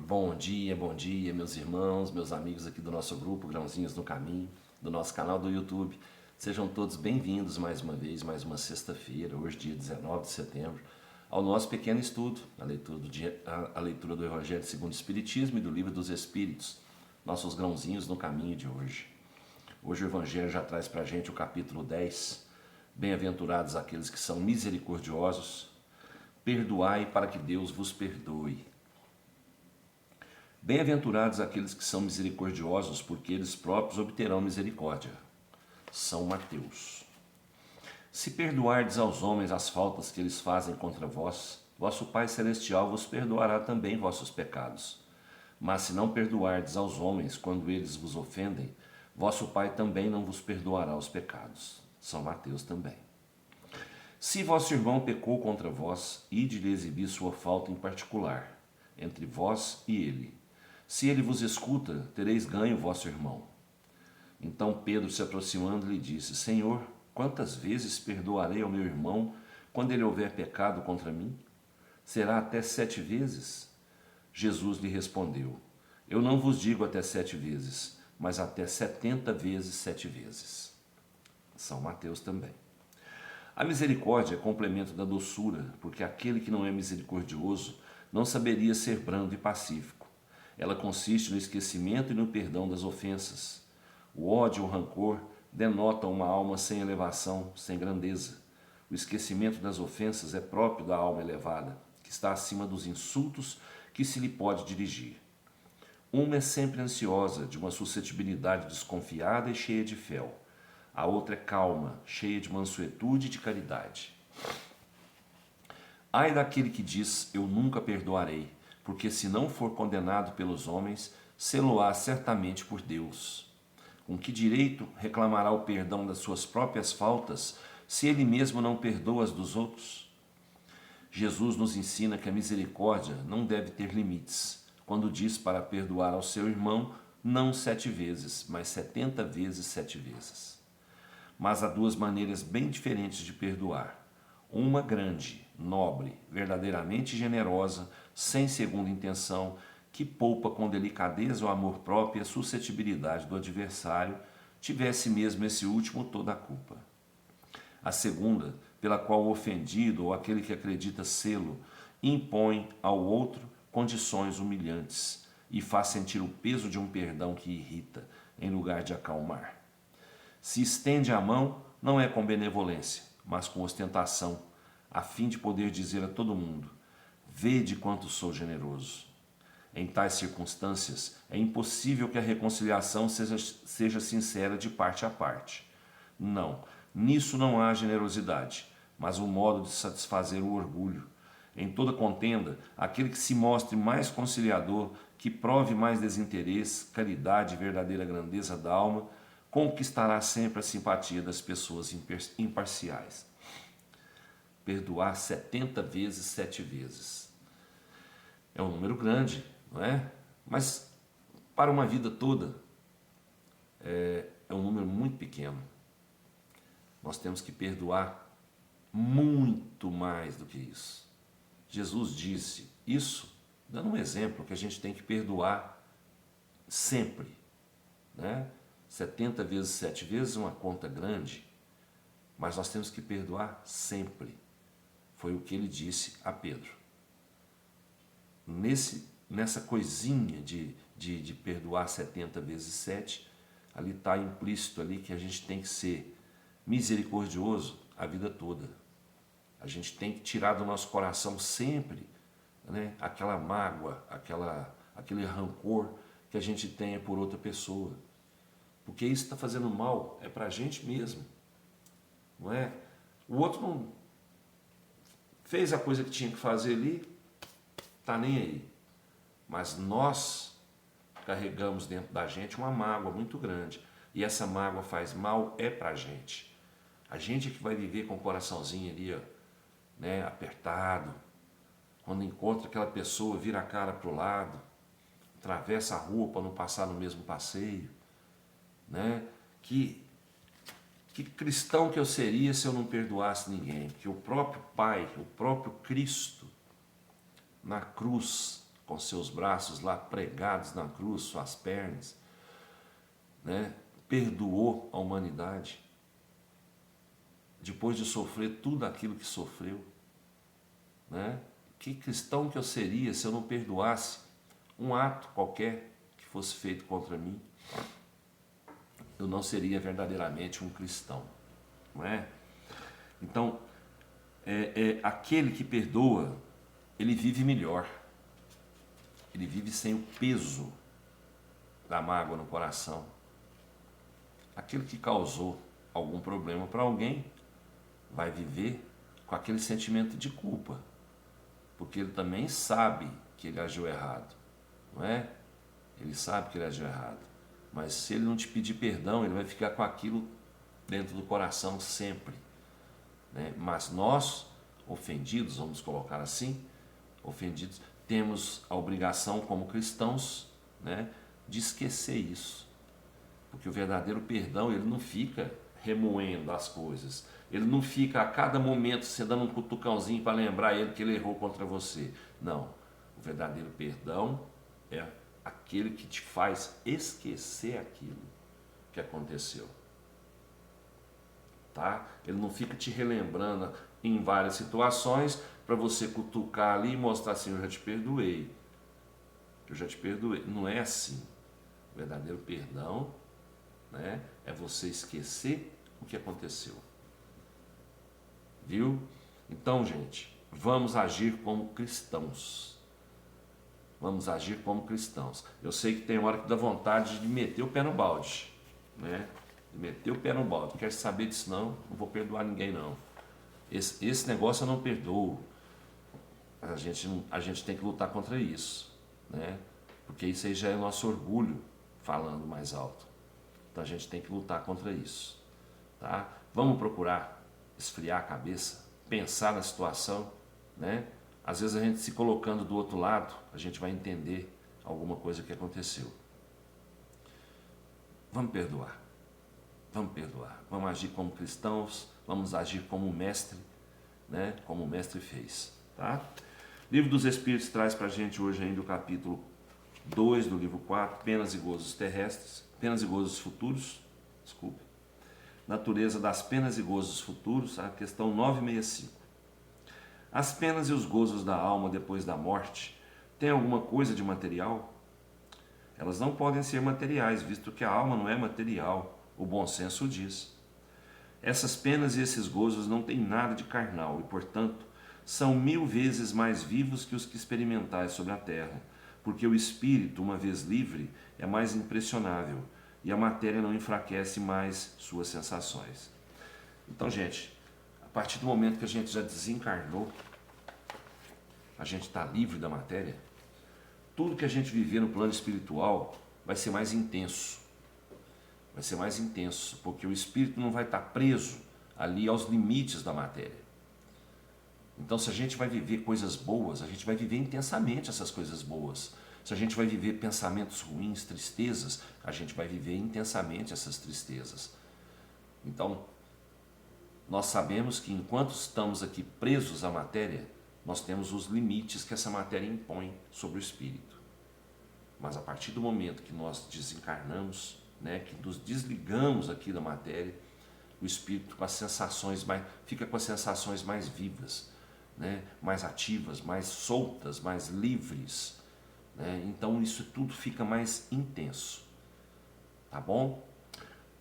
Bom dia, meus irmãos, meus amigos aqui do nosso grupo Grãozinhos no Caminho, do nosso canal do YouTube. Sejam todos bem-vindos mais uma vez, mais uma sexta-feira, hoje dia 19 de setembro, ao nosso pequeno estudo, a leitura do Evangelho segundo o Espiritismo e do Livro dos Espíritos, nossos grãozinhos no caminho de hoje. Hoje o Evangelho já traz para a gente o capítulo 10, Bem-aventurados aqueles que são misericordiosos, perdoai para que Deus vos perdoe. Bem-aventurados aqueles que são misericordiosos, porque eles próprios obterão misericórdia. São Mateus. Se perdoardes aos homens as faltas que eles fazem contra vós, vosso Pai Celestial vos perdoará também vossos pecados. Mas se não perdoardes aos homens quando eles vos ofendem, vosso Pai também não vos perdoará os pecados. São Mateus também. Se vosso irmão pecou contra vós, ide-lhe exibir sua falta em particular, entre vós e ele. Se ele vos escuta, tereis ganho vosso irmão. Então Pedro, se aproximando, lhe disse: Senhor, quantas vezes perdoarei ao meu irmão quando ele houver pecado contra mim? Será até 7 vezes? Jesus lhe respondeu: Eu não vos digo até 7 vezes, mas até 70 vezes 7 vezes. São Mateus também. A misericórdia é complemento da doçura, porque aquele que não é misericordioso não saberia ser brando e pacífico. Ela consiste no esquecimento e no perdão das ofensas. O ódio ou o rancor denotam uma alma sem elevação, sem grandeza. O esquecimento das ofensas é próprio da alma elevada, que está acima dos insultos que se lhe pode dirigir. Uma é sempre ansiosa, de uma suscetibilidade desconfiada e cheia de fel. A outra é calma, cheia de mansuetude e de caridade. Ai daquele que diz: eu nunca perdoarei, porque se não for condenado pelos homens, sê-lo-á certamente por Deus. Com que direito reclamará o perdão das suas próprias faltas, se ele mesmo não perdoa as dos outros? Jesus nos ensina que a misericórdia não deve ter limites, quando diz para perdoar ao seu irmão, não 7 vezes, mas 70 vezes 7 vezes. Mas há 2 maneiras bem diferentes de perdoar. Uma grande, nobre, verdadeiramente generosa, sem segunda intenção, que poupa com delicadeza o amor próprio e a suscetibilidade do adversário, tivesse mesmo esse último toda a culpa. A segunda, pela qual o ofendido ou aquele que acredita sê-lo impõe ao outro condições humilhantes e faz sentir o peso de um perdão que irrita, em lugar de acalmar. Se estende a mão, não é com benevolência, mas com ostentação, a fim de poder dizer a todo mundo: vede quanto sou generoso. Em tais circunstâncias, é impossível que a reconciliação seja sincera de parte a parte. Não, nisso não há generosidade, mas um modo de satisfazer o orgulho. Em toda contenda, aquele que se mostre mais conciliador, que prove mais desinteresse, caridade e verdadeira grandeza da alma, conquistará sempre a simpatia das pessoas imparciais. Perdoar 70 vezes 7 vezes. É um número grande, não é? Mas para uma vida toda é um número muito pequeno. Nós temos que perdoar muito mais do que isso. Jesus disse isso, dando um exemplo, que a gente tem que perdoar sempre, né? 70 vezes 7 vezes é uma conta grande, mas nós temos que perdoar sempre. Foi o que ele disse a Pedro. Nessa coisinha de perdoar 70 vezes 7, ali está implícito ali que a gente tem que ser misericordioso a vida toda. A gente tem que tirar do nosso coração sempre, né, aquela mágoa, aquele rancor que a gente tenha por outra pessoa. Porque isso está fazendo mal, é para a gente mesmo, não é? O outro não fez a coisa que tinha que fazer ali, está nem aí. Mas nós carregamos dentro da gente uma mágoa muito grande. E essa mágoa faz mal é para a gente. A gente é que vai viver com o coraçãozinho ali, ó, né, apertado. Quando encontra aquela pessoa, vira a cara para o lado, atravessa a rua para não passar no mesmo passeio. Né? Que cristão que eu seria se eu não perdoasse ninguém? Que o próprio Pai, o próprio Cristo, na cruz, com seus braços lá pregados na cruz, suas pernas, né? Perdoou a humanidade, depois de sofrer tudo aquilo que sofreu, né? Que cristão que eu seria se eu não perdoasse um ato qualquer que fosse feito contra mim? Eu não seria verdadeiramente um cristão, não é? Então, aquele que perdoa, ele vive melhor, ele vive sem o peso da mágoa no coração. Aquele que causou algum problema para alguém vai viver com aquele sentimento de culpa, porque ele também sabe que ele agiu errado, não é? Ele sabe que ele agiu errado, mas se ele não te pedir perdão, ele vai ficar com aquilo dentro do coração sempre, né? Mas nós, ofendidos, vamos colocar assim, ofendidos, temos a obrigação como cristãos, né, de esquecer isso, porque o verdadeiro perdão, ele não fica remoendo as coisas, ele não fica a cada momento você dando um cutucãozinho para lembrar ele que ele errou contra você. Não, o verdadeiro perdão é aquele que te faz esquecer aquilo que aconteceu, tá? Ele não fica te relembrando em várias situações para você cutucar ali e mostrar assim: eu já te perdoei, eu já te perdoei. Não é assim. O verdadeiro perdão, né, é você esquecer o que aconteceu. Viu? Então, gente, vamos agir como cristãos. Vamos agir como cristãos. Eu sei que tem hora que dá vontade de meter o pé no balde, né? De meter o pé no balde. Não quero saber disso não vou perdoar ninguém não. Esse negócio eu não perdoo. A gente tem que lutar contra isso, né? Porque isso aí já é o nosso orgulho falando mais alto. Então a gente tem que lutar contra isso, tá? Vamos procurar esfriar a cabeça, pensar na situação, né? Às vezes a gente se colocando do outro lado, a gente vai entender alguma coisa que aconteceu. Vamos perdoar, vamos agir como cristãos, vamos agir como o mestre, né? Como o mestre fez, tá? Livro dos Espíritos traz pra gente hoje ainda o capítulo 2 do livro 4, penas e gozos terrestres, penas e gozos futuros, desculpe. Natureza das penas e gozos futuros, a questão 965. As penas e os gozos da alma depois da morte têm alguma coisa de material? Elas não podem ser materiais, visto que a alma não é material, o bom senso diz. Essas penas e esses gozos não têm nada de carnal e, portanto, são 1000 vezes mais vivos que os que experimentais sobre a terra, porque o espírito, uma vez livre, é mais impressionável e a matéria não enfraquece mais suas sensações. Então, gente, a partir do momento que a gente já desencarnou, a gente está livre da matéria, tudo que a gente viver no plano espiritual vai ser mais intenso. Vai ser mais intenso, porque o espírito não vai estar preso ali aos limites da matéria. Então, se a gente vai viver coisas boas, a gente vai viver intensamente essas coisas boas. Se a gente vai viver pensamentos ruins, tristezas, a gente vai viver intensamente essas tristezas. Então, nós sabemos que enquanto estamos aqui presos à matéria, nós temos os limites que essa matéria impõe sobre o espírito. Mas a partir do momento que nós desencarnamos, né, que nos desligamos aqui da matéria, o espírito com as sensações fica com as sensações mais vivas, né, mais ativas, mais soltas, mais livres, né? Então isso tudo fica mais intenso, tá bom?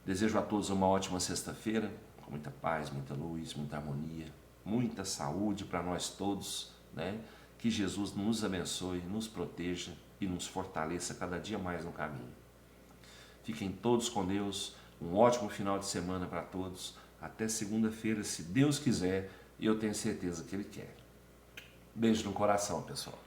Desejo a todos uma ótima sexta-feira, com muita paz, muita luz, muita harmonia, muita saúde para nós todos, né? Que Jesus nos abençoe, nos proteja e nos fortaleça cada dia mais no caminho. Fiquem todos com Deus, um ótimo final de semana para todos, até segunda-feira, se Deus quiser, e eu tenho certeza que Ele quer. Beijo no coração, pessoal.